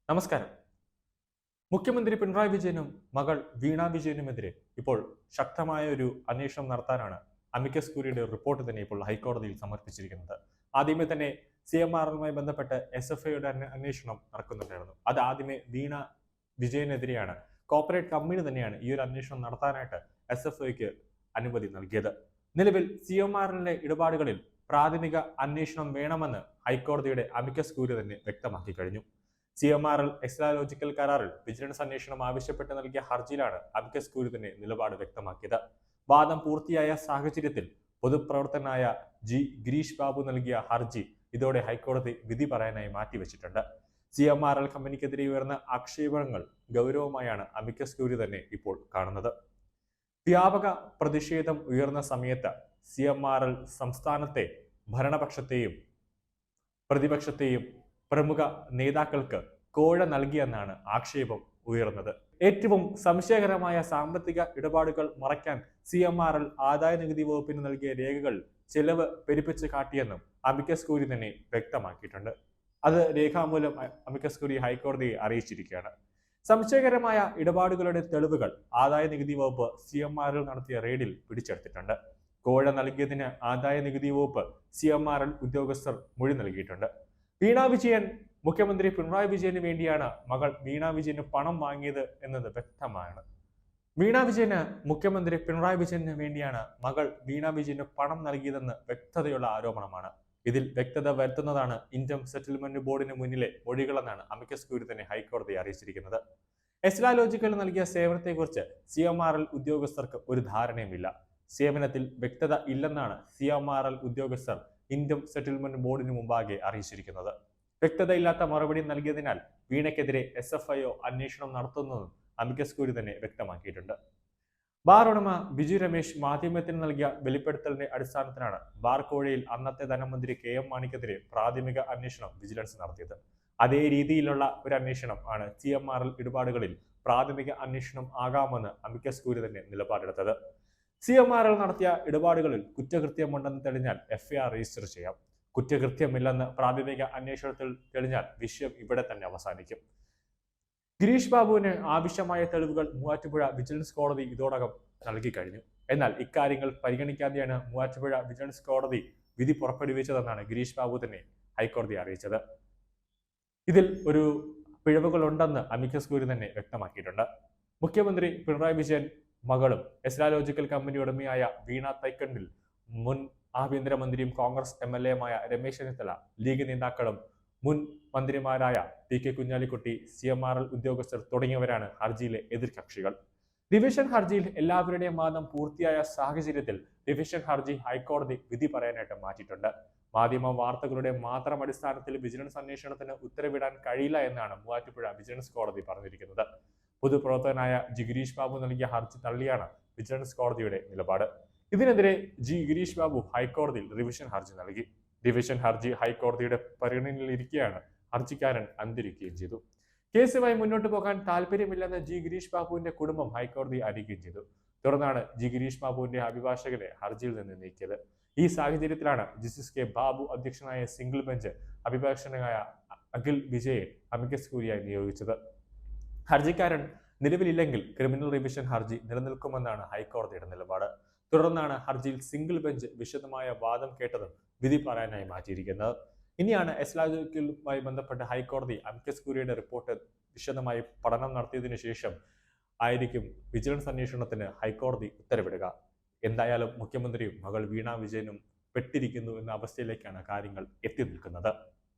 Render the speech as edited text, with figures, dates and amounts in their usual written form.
നമസ്കാരം. മുഖ്യമന്ത്രി പിണറായി വിജയനും മകൾ വീണ വിജയനുമെതിരെ ഇപ്പോൾ ശക്തമായ ഒരു അന്വേഷണം നടത്താനാണ് അമിക്കസ് ക്യൂറിയുടെ റിപ്പോർട്ട് തന്നെ ഇപ്പോൾ ഹൈക്കോടതിയിൽ സമർപ്പിച്ചിരിക്കുന്നത്. ആദ്യമേ തന്നെ CMRലുമായി ബന്ധപ്പെട്ട് SFIയുടെ അന്വേഷണം നടക്കുന്നുണ്ടായിരുന്നു. അത് ആദ്യമേ വീണ വിജയനെതിരെയാണ്. കോർപ്പറേറ്റ് കമ്പനി തന്നെയാണ് ഈ ഒരു അന്വേഷണം നടത്താനായിട്ട് SFIക്ക് അനുമതി നൽകിയത്. നിലവിൽ CMRലിലെ ഇടപാടുകളിൽ പ്രാഥമിക അന്വേഷണം വേണമെന്ന് ഹൈക്കോടതിയുടെ അമിക്കസ് ക്യൂറി തന്നെ വ്യക്തമാക്കി കഴിഞ്ഞു. CMRL എക്സ്ട്രാലോജിക്കൽ കരാറിൽ വിജിലൻസ് അന്വേഷണം ആവശ്യപ്പെട്ട് നൽകിയ ഹർജിയിലാണ് അമിക്കസ് ക്യൂറി തന്നെ നിലപാട് വ്യക്തമാക്കിയത്. വാദം പൂർത്തിയായ സാഹചര്യത്തിൽ പൊതുപ്രവർത്തകനായ ഗിരീഷ് ബാബു നൽകിയ ഹർജി ഇതോടെ ഹൈക്കോടതി വിധി പറയാനായി മാറ്റിവെച്ചിട്ടുണ്ട്. CMRL കമ്പനിക്കെതിരെ ഉയർന്ന ആക്ഷേപങ്ങൾ ഗൗരവമായാണ് അമിക്കസ് ക്യൂറി തന്നെ ഇപ്പോൾ കാണുന്നത്. വ്യാപക പ്രതിഷേധം ഉയർന്ന സമയത്ത് CMRL സംസ്ഥാനത്തെ ഭരണപക്ഷത്തെയും പ്രതിപക്ഷത്തെയും പ്രമുഖ നേതാക്കൾക്ക് കോഴ നൽകിയെന്നാണ് ആക്ഷേപം ഉയർന്നത്. ഏറ്റവും സംശയകരമായ സാമ്പത്തിക ഇടപാടുകൾ മറയ്ക്കാൻ CMRL ആദായ നികുതി വകുപ്പിന് നൽകിയ രേഖകൾ ചെലവ് പെരുപ്പിച്ച് കാട്ടിയെന്നും അമിക്കസ് ക്യൂറി തന്നെ വ്യക്തമാക്കിയിട്ടുണ്ട്. അത് രേഖാമൂലം അമിക്കസ് ക്യൂറി ഹൈക്കോടതിയെ അറിയിച്ചിരിക്കുകയാണ്. സംശയകരമായ ഇടപാടുകളുടെ തെളിവുകൾ ആദായ നികുതി വകുപ്പ് CMRL നടത്തിയ റെയ്ഡിൽ പിടിച്ചെടുത്തിട്ടുണ്ട്. കോഴ നൽകിയതിന് ആദായ നികുതി വകുപ്പ് CMRL ഉദ്യോഗസ്ഥർ മൊഴി നൽകിയിട്ടുണ്ട്. വീണ വിജയൻ മുഖ്യമന്ത്രി പിണറായി വിജയന് വേണ്ടിയാണ് മകൾ വീണ വിജയന് പണം വാങ്ങിയത് എന്നത് വ്യക്തമാണ്. വീണ വിജയന് മുഖ്യമന്ത്രി പിണറായി വിജയന് വേണ്ടിയാണ് മകൾ വീണ വിജയന് പണം നൽകിയതെന്ന് വ്യക്തതയുള്ള ആരോപണമാണ്. ഇതിൽ വ്യക്തത വരുത്തുന്നതാണ് ഇൻകം സെറ്റിൽമെന്റ് ബോർഡിന് മുന്നിലെ മൊഴികളെന്നാണ് അമിക്കസ് ക്യൂറി തന്നെ ഹൈക്കോടതിയെ അറിയിച്ചിരിക്കുന്നത്. എസ്ട്രാലോജിക്കൽ നൽകിയ സേവനത്തെക്കുറിച്ച് CMRL ഉദ്യോഗസ്ഥർക്ക് ഒരു ധാരണയുമില്ല. സേവനത്തിൽ വ്യക്തത ഇല്ലെന്നാണ് CMRL ഉദ്യോഗസ്ഥർ ഇൻകം സെറ്റിൽമെന്റ് ബോർഡിന് മുമ്പാകെ അറിയിച്ചിരിക്കുന്നത്. വ്യക്തതയില്ലാത്ത മറുപടി നൽകിയതിനാൽ വീണയ്ക്കെതിരെ SFIO അന്വേഷണം നടത്തുന്നതും അമിക്കസ് ക്യൂറി തന്നെ വ്യക്തമാക്കിയിട്ടുണ്ട്. ബാർ ഉടമ ബിജു രമേശ് മാധ്യമത്തിന് നൽകിയ വെളിപ്പെടുത്തലിന്റെ അടിസ്ഥാനത്തിലാണ് ബാർ കോഴയിൽ അന്നത്തെ ധനമന്ത്രി KM മാണിക്കെതിരെ പ്രാഥമിക അന്വേഷണം വിജിലൻസ് നടത്തിയത്. അതേ രീതിയിലുള്ള ഒരു അന്വേഷണം ആണ് CMRL ഇടപാടുകളിൽ പ്രാഥമിക അന്വേഷണം ആകാമെന്ന് അമിക്കസ് ക്യൂറി തന്നെ നിലപാടെടുത്തത്. CMRL നടത്തിയ ഇടപാടുകളിൽ കുറ്റകൃത്യമുണ്ടെന്ന് തെളിഞ്ഞാൽ FIR രജിസ്റ്റർ ചെയ്യാം. കുറ്റകൃത്യമില്ലെന്ന് പ്രാഥമിക അന്വേഷണത്തിൽ തെളിഞ്ഞാൽ വിഷയം ഇവിടെ തന്നെ അവസാനിക്കും. ഗിരീഷ് ബാബുവിന് ആവശ്യമായ തെളിവുകൾ മൂവാറ്റുപുഴ വിജിലൻസ് കോടതി ഇതോടകം നൽകി കഴിഞ്ഞു. എന്നാൽ ഇക്കാര്യങ്ങൾ പരിഗണിക്കാതെയാണ് മൂവാറ്റുപുഴ വിജിലൻസ് കോടതി വിധി പുറപ്പെടുവിച്ചതെന്നാണ് ഗിരീഷ് ബാബു തന്നെ ഹൈക്കോടതിയെ അറിയിച്ചത്. ഇതിൽ ഒരു പിഴവുകളുണ്ടെന്ന് അമിക്കസ് ക്യൂറി തന്നെ വ്യക്തമാക്കിയിട്ടുണ്ട്. മുഖ്യമന്ത്രി പിണറായി വിജയൻ മകളും എസ്ട്രാലോജിക്കൽ കമ്പനി ഉടമയായ വീണ തൈക്കണ്ടിൽ മുൻ ആഭ്യന്തരമന്ത്രിയും കോൺഗ്രസ് MLAയുമായ രമേശ് ചെന്നിത്തല, ലീഗ് നേതാക്കളും മുൻ മന്ത്രിമാരായ PK കുഞ്ഞാലിക്കുട്ടി, CMRL ഉദ്യോഗസ്ഥർ തുടങ്ങിയവരാണ് ഹർജിയിലെ എതിർകക്ഷികൾ. റിവിഷൻ ഹർജിയിൽ എല്ലാവരുടെയും വാദം പൂർത്തിയായ സാഹചര്യത്തിൽ റിവിഷൻ ഹർജി ഹൈക്കോടതി വിധി പറയാനായിട്ട് മാറ്റിയിട്ടുണ്ട്. മാധ്യമ വാർത്തകളുടെ മാത്രം അടിസ്ഥാനത്തിൽ വിജിലൻസ് അന്വേഷണത്തിന് ഉത്തരവിടാൻ കഴിയില്ല എന്നാണ് മൂവാറ്റുപുഴ വിജിലൻസ് കോടതി പറഞ്ഞിരിക്കുന്നത്. പൊതുപ്രവർത്തകനായ ഗിരീഷ് ബാബു നൽകിയ ഹർജി തള്ളിയാണ് വിജിലൻസ് കോടതിയുടെ നിലപാട്. ഇതിനെതിരെ ഗിരീഷ് ബാബു ഹൈക്കോടതിയിൽ റിവിഷൻ ഹർജി നൽകി. റിവിഷൻ ഹർജി ഹൈക്കോടതിയുടെ പരിഗണനയിലിരിക്കെയാണ് ഹർജിക്കാരൻ അന്തരിക്കുകയും ചെയ്തു. കേസുമായി മുന്നോട്ട് പോകാൻ താല്പര്യമില്ലെന്ന് ഗിരീഷ് ബാബുവിന്റെ കുടുംബം ഹൈക്കോടതി അറിയിക്കുകയും ചെയ്തു. തുടർന്നാണ് ഗിരീഷ് ബാബുവിന്റെ അഭിഭാഷകനെ ഹർജിയിൽ നിന്ന് നീക്കിയത്. ഈ സാഹചര്യത്തിലാണ് ജസ്റ്റിസ് K ബാബു അധ്യക്ഷനായ സിംഗിൾ ബെഞ്ച് അഭിഭാഷകനായ അഖിൽ വിജയെ അമിക്കസ് ക്യൂറിയായി നിയോഗിച്ചത്. ഹർജിക്കാരൻ നിലവിലില്ലെങ്കിൽ ക്രിമിനൽ റിവിഷൻ ഹർജി നിലനിൽക്കുമെന്നാണ് ഹൈക്കോടതിയുടെ നിലപാട്. തുടർന്നാണ് ഹർജിയിൽ സിംഗിൾ ബെഞ്ച് വിശദമായ വാദം കേട്ടതും വിധി പറയാനായി മാറ്റിയിരിക്കുന്നത്. ഇനിയാണ് എസ്ട്രാലോജിക്കലുമായി ബന്ധപ്പെട്ട് ഹൈക്കോടതി അമിക്കസ് ക്യൂറിയുടെ റിപ്പോർട്ട് വിശദമായി പഠനം നടത്തിയതിനു ശേഷം ആയിരിക്കും വിജിലൻസ് അന്വേഷണത്തിന് ഹൈക്കോടതി ഉത്തരവിടുക. എന്തായാലും മുഖ്യമന്ത്രിയും മകൾ വീണ വിജയനും പെട്ടിരിക്കുന്നു എന്ന അവസ്ഥയിലേക്കാണ് കാര്യങ്ങൾ എത്തി നിൽക്കുന്നത്.